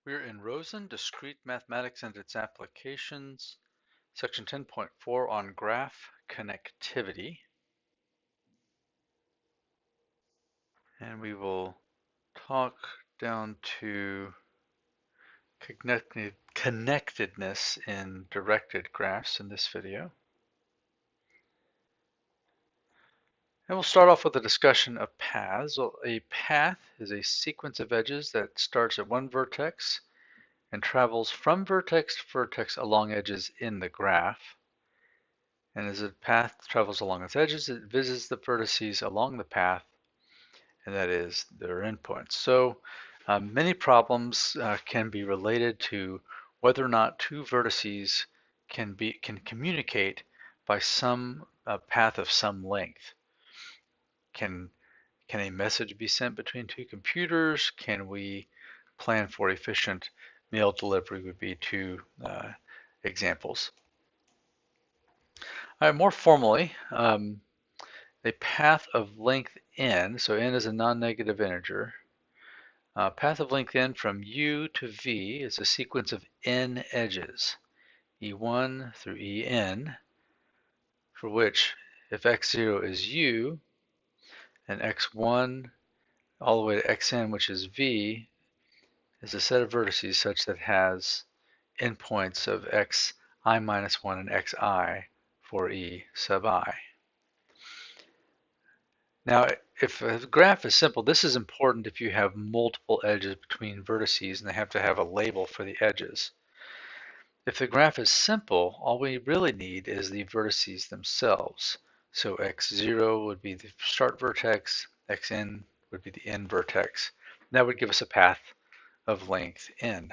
We're in Rosen, Discrete Mathematics and its Applications, Section 10.4 on Graph Connectivity. And we will talk down to connectedness in directed graphs in this video. And we'll start off with a discussion of paths. Well, a path is a sequence of edges that starts at one vertex and travels from vertex to vertex along edges in the graph. And as the path travels along its edges, it visits the vertices along the path, and that is their endpoints. So many problems can be related to whether or not two vertices can communicate by some path of some length. Can a message be sent between two computers? Can we plan for efficient mail delivery? Would be two examples. All right, more formally, a path of length n, so n is a non-negative integer. Path of length n from u to v is a sequence of n edges, e1 through en, for which if x0 is u, and x1 all the way to xn, which is v, is a set of vertices such that has endpoints of xi minus 1 and xi for e sub I. Now, if a graph is simple, this is important if you have multiple edges between vertices and they have to have a label for the edges. If the graph is simple, all we really need is the vertices themselves. So x0 would be the start vertex, xn would be the end vertex. That would give us a path of length n.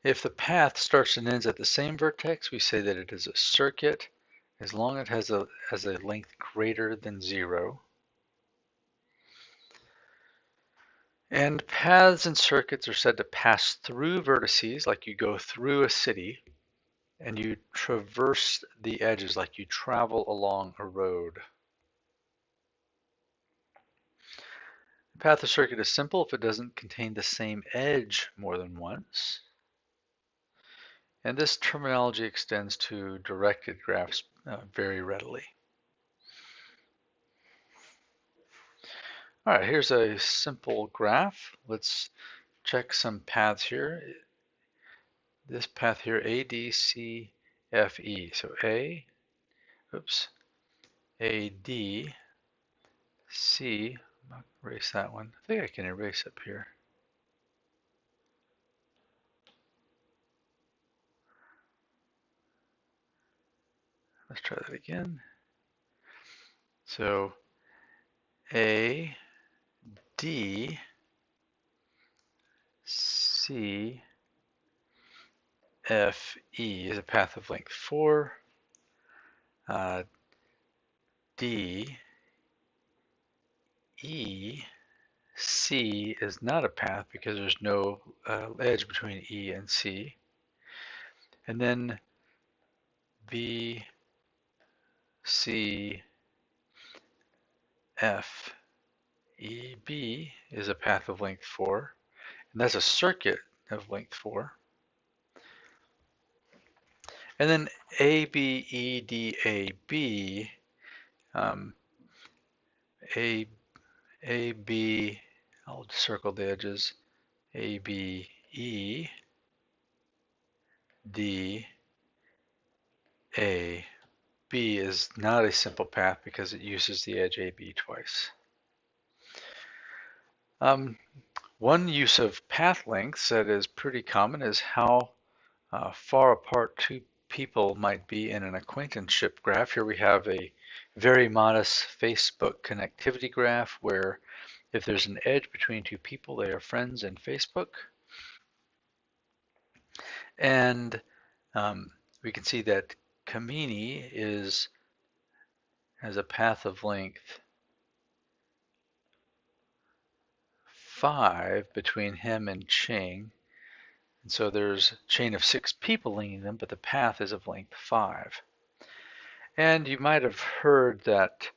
If the path starts and ends at the same vertex, we say that it is a circuit as long as it has a length greater than 0. And paths and circuits are said to pass through vertices, like you go through a city, and you traverse the edges, like you travel along a road. The path of circuit is simple if it doesn't contain the same edge more than once. And this terminology extends to directed graphs very readily. All right, here's a simple graph. Let's check some paths here. This path here, A, D, C, F, E. So A, D, C, I'll erase that one. I think I can erase up here. Let's try that again. So A, D, C, F, E is a path of length 4. D, E, C is not a path because there's no edge between E and C. And then B, C, F, E, B is a path of length 4. And that's a circuit of length 4. And then A, B, E, D, A, B, A, B, I'll circle the edges, A, B, E, D, A, B is not a simple path because it uses the edge AB twice. One use of path lengths that is pretty common is how far apart two people might be in an acquaintanceship graph. Here we have a very modest Facebook connectivity graph where if there's an edge between two people, they are friends in Facebook. And we can see that Kamini has a path of length 5 between him and Ching. And so there's a chain of 6 people linking them, but the path is of length 5. And you might have heard that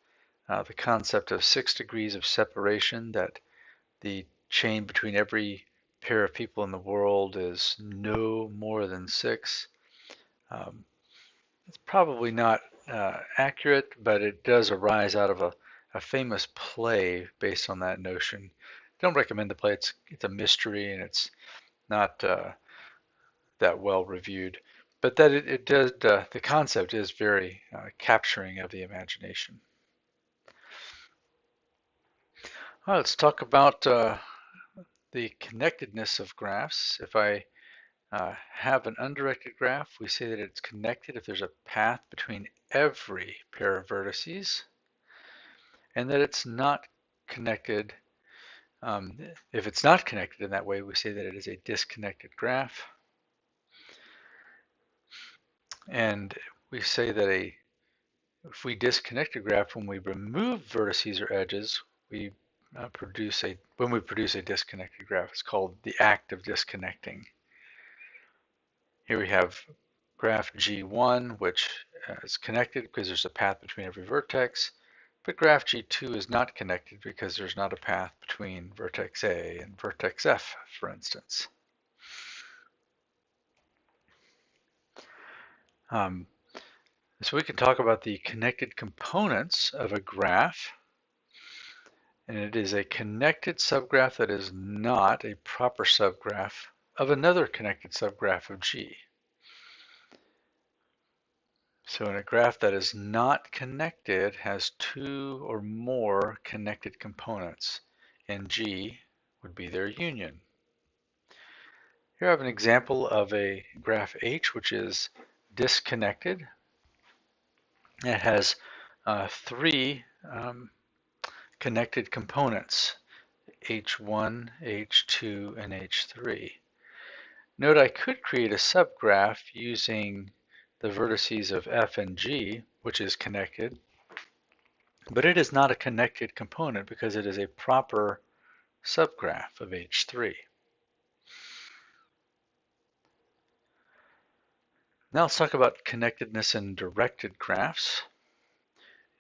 the concept of 6 degrees of separation, that the chain between every pair of people in the world is no more than 6. It's probably not accurate, but it does arise out of a famous play based on that notion. Don't recommend the play. It's a mystery and it's not that well reviewed. But that it does, the concept is very capturing of the imagination. All right, let's talk about the connectedness of graphs. If I have an undirected graph, we say that it's connected if there's a path between every pair of vertices, and that it's not connected. If it's not connected in that way, we say that it is a disconnected graph. And we say that if we disconnect a graph when we remove vertices or edges, we when we produce a disconnected graph, it's called the act of disconnecting. Here we have graph G1, which is connected because there's a path between every vertex, but graph G2 is not connected because there's not a path between vertex A and vertex F, for instance. So we can talk about the connected components of a graph, and it is a connected subgraph that is not a proper subgraph of another connected subgraph of G. So in a graph that is not connected has 2 or more connected components, and G would be their union. Here I have an example of a graph H which is disconnected. It has 3 connected components, H1, H2, and H3. Note I could create a subgraph using the vertices of F and G, which is connected, but it is not a connected component because it is a proper subgraph of H3. Now let's talk about connectedness in directed graphs.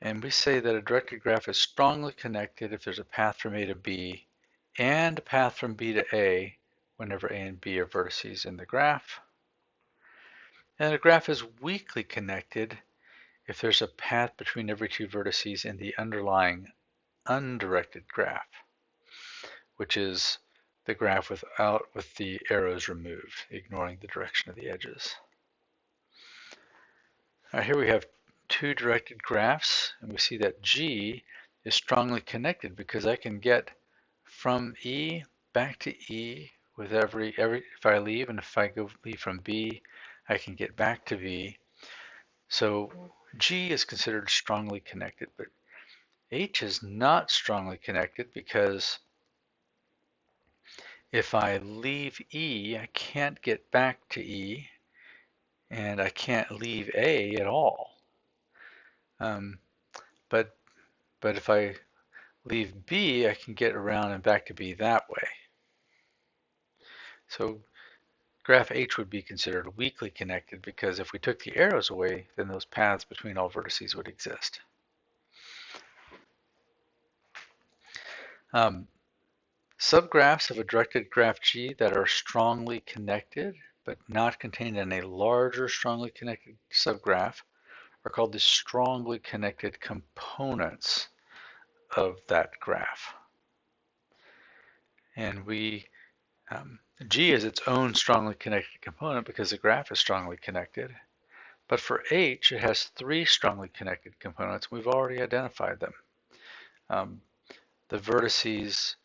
And we say that a directed graph is strongly connected if there's a path from A to B and a path from B to A whenever A and B are vertices in the graph. And a graph is weakly connected if there's a path between every 2 vertices in the underlying undirected graph, which is the graph with the arrows removed, ignoring the direction of the edges. Now here we have 2 directed graphs, and we see that G is strongly connected because I can get from E back to E with every if I leave, and if I leave from B, I can get back to B. So G is considered strongly connected, but H is not strongly connected because if I leave E, I can't get back to E, and I can't leave A at all. But if I leave B, I can get around and back to B that way. So graph H would be considered weakly connected because if we took the arrows away, then those paths between all vertices would exist. Subgraphs of a directed graph G that are strongly connected but not contained in a larger strongly connected subgraph are called the strongly connected components of that graph. And G is its own strongly connected component because the graph is strongly connected. But for H, it has 3 strongly connected components. We've already identified them. The vertices,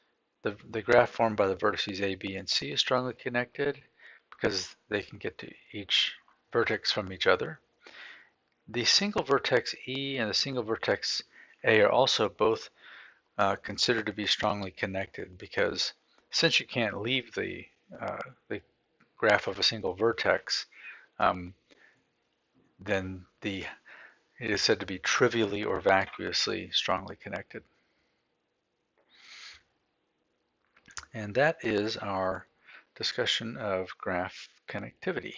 the graph formed by the vertices A, B, and C is strongly connected because they can get to each vertex from each other. The single vertex E and the single vertex A are also both considered to be strongly connected because since you can't leave the graph of a single vertex, then it is said to be trivially or vacuously strongly connected. And that is our discussion of graph connectivity.